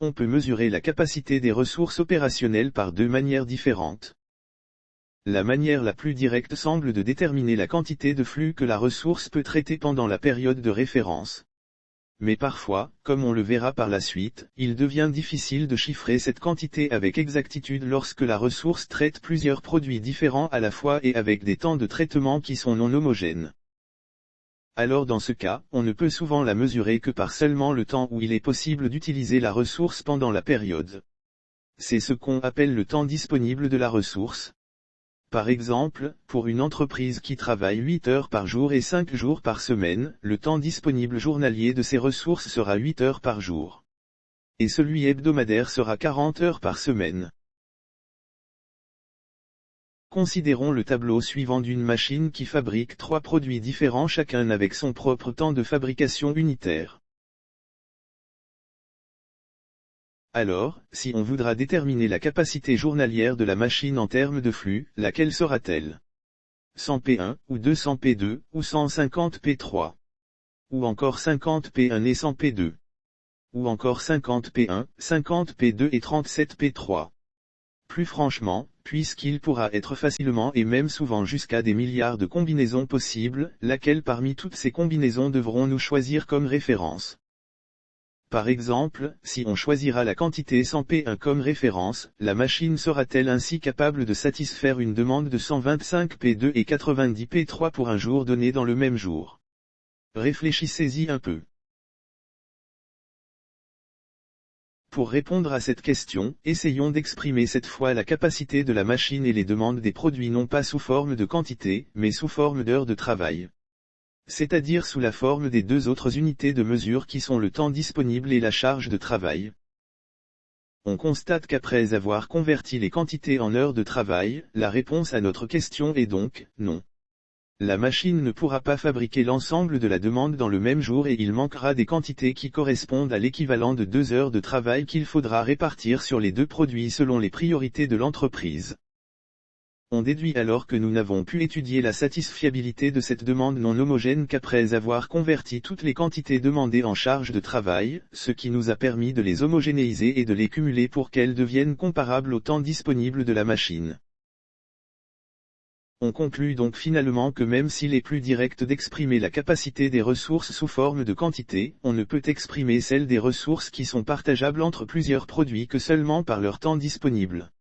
On peut mesurer la capacité des ressources opérationnelles par deux manières différentes. La manière la plus directe semble de déterminer la quantité de flux que la ressource peut traiter pendant la période de référence. Mais parfois, comme on le verra par la suite, il devient difficile de chiffrer cette quantité avec exactitude lorsque la ressource traite plusieurs produits différents à la fois et avec des temps de traitement qui sont non homogènes. Alors dans ce cas, on ne peut souvent la mesurer que par seulement le temps où il est possible d'utiliser la ressource pendant la période. C'est ce qu'on appelle le temps disponible de la ressource. Par exemple, pour une entreprise qui travaille 8 heures par jour et 5 jours par semaine, le temps disponible journalier de ces ressources sera 8 heures par jour. Et celui hebdomadaire sera 40 heures par semaine. Considérons le tableau suivant d'une machine qui fabrique 3 produits différents chacun avec son propre temps de fabrication unitaire. Alors, si on voudra déterminer la capacité journalière de la machine en termes de flux, laquelle sera-t-elle? 100 P1, ou 200 P2, ou 150 P3? Ou encore 50 P1 et 100 P2? Ou encore 50 P1, 50 P2 et 37 P3? Plus franchement, puisqu'il pourra être facilement et même souvent jusqu'à des milliards de combinaisons possibles, laquelle parmi toutes ces combinaisons devrons-nous choisir comme référence? Par exemple, si on choisira la quantité 100 P1 comme référence, la machine sera-t-elle ainsi capable de satisfaire une demande de 125 P2 et 90 P3 pour un jour donné dans le même jour? Réfléchissez-y un peu. Pour répondre à cette question, essayons d'exprimer cette fois la capacité de la machine et les demandes des produits non pas sous forme de quantité, mais sous forme d'heures de travail. C'est-à-dire sous la forme des deux autres unités de mesure qui sont le temps disponible et la charge de travail. On constate qu'après avoir converti les quantités en heures de travail, la réponse à notre question est donc, non. La machine ne pourra pas fabriquer l'ensemble de la demande dans le même jour et il manquera des quantités qui correspondent à l'équivalent de 2 heures de travail qu'il faudra répartir sur les deux produits selon les priorités de l'entreprise. On déduit alors que nous n'avons pu étudier la satisfiabilité de cette demande non homogène qu'après avoir converti toutes les quantités demandées en charge de travail, ce qui nous a permis de les homogénéiser et de les cumuler pour qu'elles deviennent comparables au temps disponible de la machine. On conclut donc finalement que même s'il est plus direct d'exprimer la capacité des ressources sous forme de quantité, on ne peut exprimer celle des ressources qui sont partageables entre plusieurs produits que seulement par leur temps disponible.